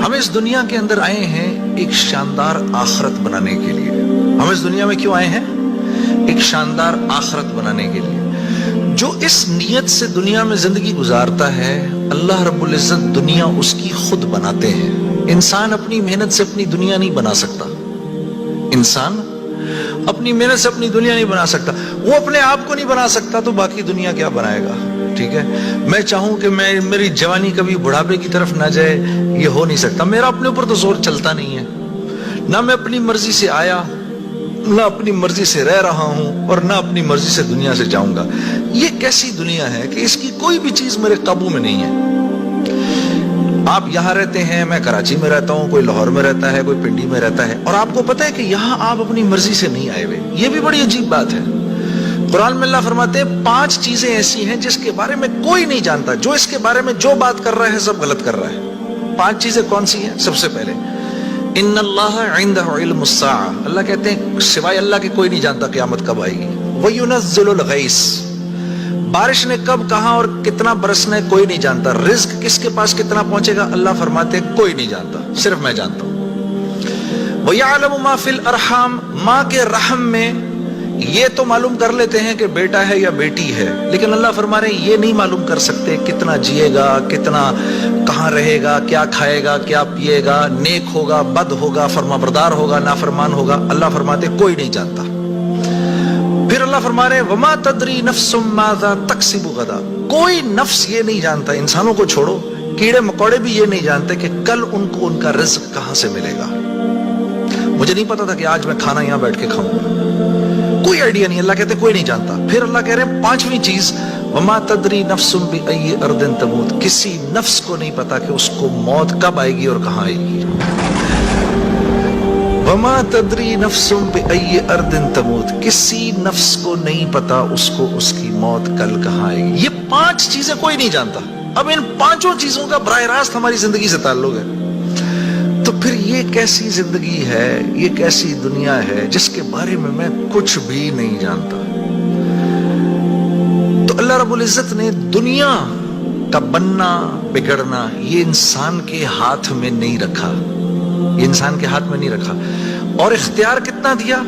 ہم اس دنیا کے اندر آئے ہیں ایک شاندار آخرت بنانے کے لیے. ہم اس دنیا میں کیوں آئے ہیں؟ ایک شاندار آخرت بنانے کے لیے. جو اس نیت سے دنیا میں زندگی گزارتا ہے اللہ رب العزت دنیا اس کی خود بناتے ہیں. انسان اپنی محنت سے اپنی دنیا نہیں بنا سکتا. انسان اپنی محنت سے اپنی دنیا نہیں بنا سکتا. وہ اپنے آپ کو نہیں بنا سکتا تو باقی دنیا کیا بنائے گا؟ ٹھیک ہے، میں چاہوں کہ میری جوانی کبھی بڑھاپے کی طرف نہ جائے، یہ ہو نہیں سکتا. میرا اپنے اوپر تو زور چلتا نہیں ہے. نہ میں اپنی مرضی سے آیا، نہ اپنی مرضی سے رہ رہا ہوں، اور نہ اپنی مرضی سے دنیا سے جاؤں گا. یہ کیسی دنیا ہے کہ اس کی کوئی بھی چیز میرے قابو میں نہیں ہے. آپ یہاں رہتے ہیں، میں کراچی میں رہتا ہوں، کوئی لاہور میں رہتا ہے، کوئی پنڈی میں رہتا ہے، اور آپ کو پتا ہے کہ یہاں آپ اپنی مرضی سے نہیں آئے ہوئے. یہ بھی بڑی عجیب بات ہے. قرآن میں اللہ فرماتے ہیں 5 چیزیں ایسی ہیں جس کے بارے میں کوئی نہیں جانتا. جو اس کے بارے میں جو بات کر رہا ہے سب غلط کر رہا ہے. 5 چیزیں کون سی ہیں؟ سب سے پہلے ان اللہ عندہ علم الساعہ، اللہ کہتے ہیں سوائے اللہ کے کوئی نہیں جانتا قیامت کب آئے گی. وَيُنَزِّلُ الْغَيْثَ، بارش نے کب کہاں اور کتنا برسنا ہے کوئی نہیں جانتا. رزق کس کے پاس کتنا پہنچے گا اللہ فرماتے ہیں کوئی نہیں جانتا، صرف میں جانتا ہوں. وَيَعْلَمُ مَا فِي الْأَرْحَامِ، ماں کے رحم میں یہ تو معلوم کر لیتے ہیں کہ بیٹا ہے یا بیٹی ہے، لیکن اللہ فرما رہے ہیں یہ نہیں معلوم کر سکتے کتنا جیے گا، کتنا کہاں رہے گا، کیا کھائے گا، کیا پیے گا، نیک ہوگا، بد ہوگا، فرما بردار ہوگا، نافرمان ہوگا. اللہ فرماتے کوئی نہیں جانتا. پھر اللہ فرما رہے ہیں وما تدری نفس ماذا تکسب غدا، کوئی نفس یہ نہیں جانتا، انسانوں کو چھوڑو، کیڑے مکوڑے بھی یہ نہیں جانتے کہ کل ان کو ان کا رزق کہاں سے ملے گا. مجھے نہیں پتا تھا کہ آج میں کھانا یہاں بیٹھ کے کھاؤں گا، کوئی آئیڈیا نہیں. اللہ کہتے کوئی نہیں جانتا. پھر اللہ کہہ رہے ہیں 5ویں چیز وما تدری نفس بأی ارض تموت، کسی نفس کو نہیں پتا کہ اس کو موت کب آئے گی اور کہاں آئے گی. وما تدری نفس بأی ارض تموت، کسی نفس کو نہیں پتا اس کو اس کی موت کل کہاں آئے گی. یہ 5 چیزیں کوئی نہیں جانتا. اب ان 5 چیزوں کا براہ راست ہماری زندگی سے تعلق ہے. تو پھر یہ کیسی زندگی ہے، یہ کیسی دنیا ہے جس کے بارے میں کچھ بھی نہیں جانتا. تو اللہ رب العزت نے دنیا کا بننا بگڑنا یہ انسان کے ہاتھ میں نہیں رکھا، یہ انسان کے ہاتھ میں نہیں رکھا. اور اختیار کتنا دیا؟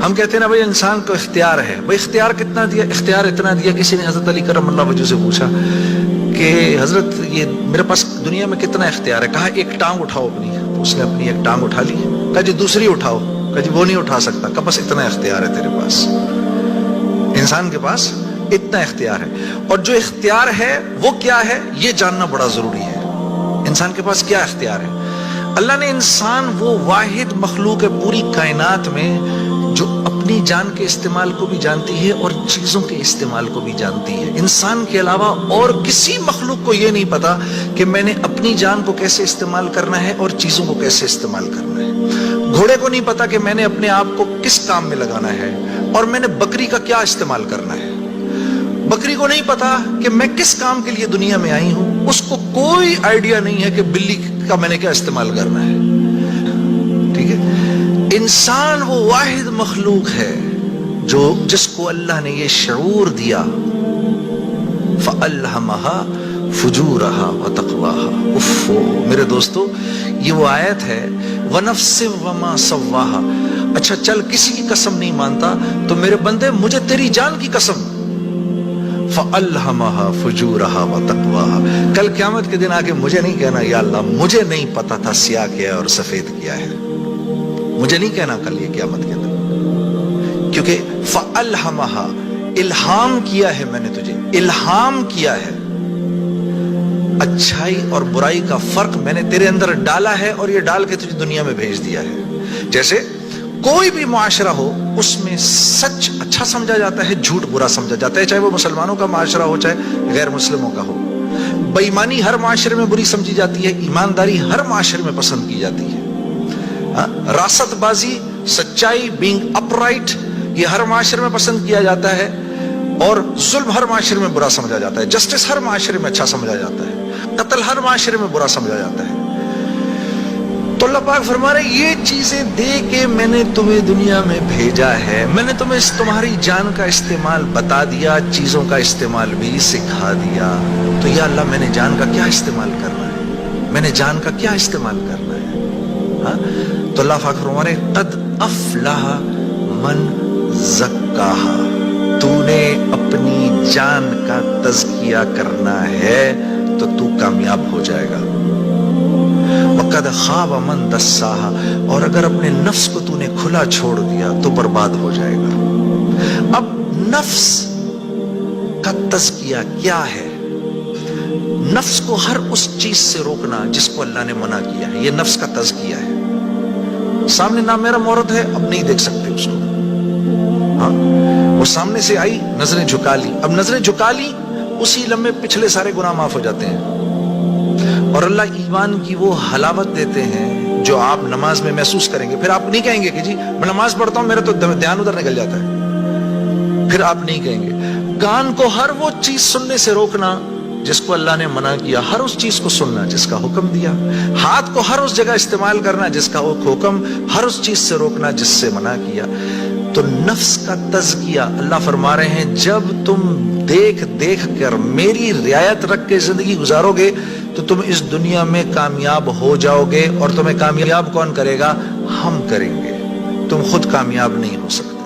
ہم کہتے ہیں نا بھائی انسان کو اختیار ہے. بھائی اختیار کتنا دیا؟ اختیار اتنا دیا، کسی نے حضرت علی کرم اللہ وجہ سے پوچھا کہ حضرت یہ میرے پاس دنیا میں کتنا اختیار ہے؟ کہا ایک ٹانگ اٹھاؤ اپنی. اس نے اپنی ایک ٹانگ اٹھا لی. کہا جی دوسری اٹھاؤ. کہا جی وہ نہیں اٹھا سکتا. کہا بس اتنا اختیار ہے تیرے پاس. انسان کے پاس اتنا اختیار ہے. اور جو اختیار ہے وہ کیا ہے یہ جاننا بڑا ضروری ہے. انسان کے پاس کیا اختیار ہے؟ اللہ نے انسان وہ واحد مخلوق ہے پوری کائنات میں جو اپنی جان کے استعمال کو بھی جانتی ہے اور چیزوں کے استعمال کو بھی جانتی ہے. انسان کے علاوہ اور کسی مخلوق کو یہ نہیں پتا کہ میں نے اپنی جان کو کیسے استعمال کرنا ہے اور چیزوں کو کیسے استعمال کرنا ہے. گھوڑے کو نہیں پتا کہ میں نے اپنے آپ کو کس کام میں لگانا ہے اور میں نے بکری کا کیا استعمال کرنا ہے. بکری کو نہیں پتا کہ میں کس کام کے لیے دنیا میں آئی ہوں. اس کو کوئی آئیڈیا نہیں ہے کہ بلی کا میں نے کیا استعمال کرنا ہے. ٹھیک ہے، انسان وہ واحد مخلوق ہے جس کو اللہ نے یہ شعور دیا فَأَلْهَمَهَا فُجُورَهَا وَتَقْوَاهَا. اف میرے دوستو، یہ وہ آیت ہے وَنَفْسٍ وَمَا سَوَّاهَا. اچھا چل کسی کی قسم نہیں مانتا تو میرے بندے مجھے تیری جان کی قسم فَأَلْهَمَهَا فُجُورَهَا وَتَقْوَاهَا. کل قیامت کے دن آگے مجھے نہیں کہنا یا اللہ مجھے نہیں پتا تھا سیاہ کیا ہے اور سفید کیا ہے. مجھے نہیں کہنا کل یہ قیامت کے دن، کیونکہ فَأَلْهَمَهَا، الہام کیا ہے میں نے تجھے، الہام کیا ہے. اچھائی اور برائی کا فرق میں نے تیرے اندر ڈالا ہے اور یہ ڈال کے تجھے دنیا میں بھیج دیا ہے. جیسے کوئی بھی معاشرہ ہو اس میں سچ اچھا سمجھا جاتا ہے، جھوٹ برا سمجھا جاتا ہے، چاہے وہ مسلمانوں کا معاشرہ ہو چاہے غیر مسلموں کا ہو. بے ایمانی ہر معاشرے میں بری سمجھی جاتی ہے، ایمانداری ہر معاشرے میں پسند کی جاتی ہے. راست بازی، سچائی، بینگ اپ رائٹ، یہ ہر معاشرے میں پسند کیا جاتا ہے. اور ظلم ہر معاشرے میں برا سمجھا جاتا ہے. جسٹس ہر معاشرے میں اچھا سمجھا جاتا ہے. قتل ہر معاشرے میں برا سمجھا جاتا ہے. تو اللہ پاک فرما رہے یہ چیزیں دے کے میں نے تمہیں دنیا میں بھیجا ہے، میں نے تمہیں تمہاری جان کا استعمال بتا دیا، چیزوں کا استعمال بھی سکھا دیا. تو یا اللہ میں نے جان کا کیا استعمال کرنا ہے، میں نے جان کا کیا استعمال کرنا ہے. ہاں تو اللہ پاک فرما رہے قد افلح من زکاہا، تو نے اپنی جان کا تزکیہ کرنا ہے تو تو کامیاب ہو جائے گا. وقد خاب من دساہا، اور اگر اپنے نفس کو تو نے کھلا چھوڑ دیا تو برباد ہو جائے گا. اب نفس کا تزکیہ کیا ہے؟ نفس کو ہر اس چیز سے روکنا جس کو اللہ نے منع کیا ہے، یہ نفس کا تزکیہ ہے. سامنے نامحرم عورت ہے، اب نہیں دیکھ سکتے اس کو. ہاں وہ سامنے سے آئی، نظریں جھکا لی، اب نظریں جھکا لی اسی لمحے پچھلے سارے گناہ معاف ہو جاتے ہیں. اور اللہ ایمان کی وہ حلاوت دیتے ہیں جو آپ نماز میں محسوس کریں گے. پھر آپ نہیں کہیں گے کہ جی میں نماز پڑھتا ہوں میرا تو دھیان ادھر نکل جاتا ہے. پھر آپ نہیں کہیں گے. کان کو ہر وہ چیز سننے سے روکنا جس کو اللہ نے منع کیا، ہر اس چیز کو سننا جس کا حکم دیا. ہاتھ کو ہر اس جگہ استعمال کرنا جس کا حکم، ہر اس چیز سے روکنا جس سے منع کیا. تو نفس کا تزکیہ اللہ فرما رہے ہیں جب تم دیکھ دیکھ کر میری رعایت رکھ کے زندگی گزارو گے تو تم اس دنیا میں کامیاب ہو جاؤ گے. اور تمہیں کامیاب کون کرے گا؟ ہم کریں گے. تم خود کامیاب نہیں ہو سکتے.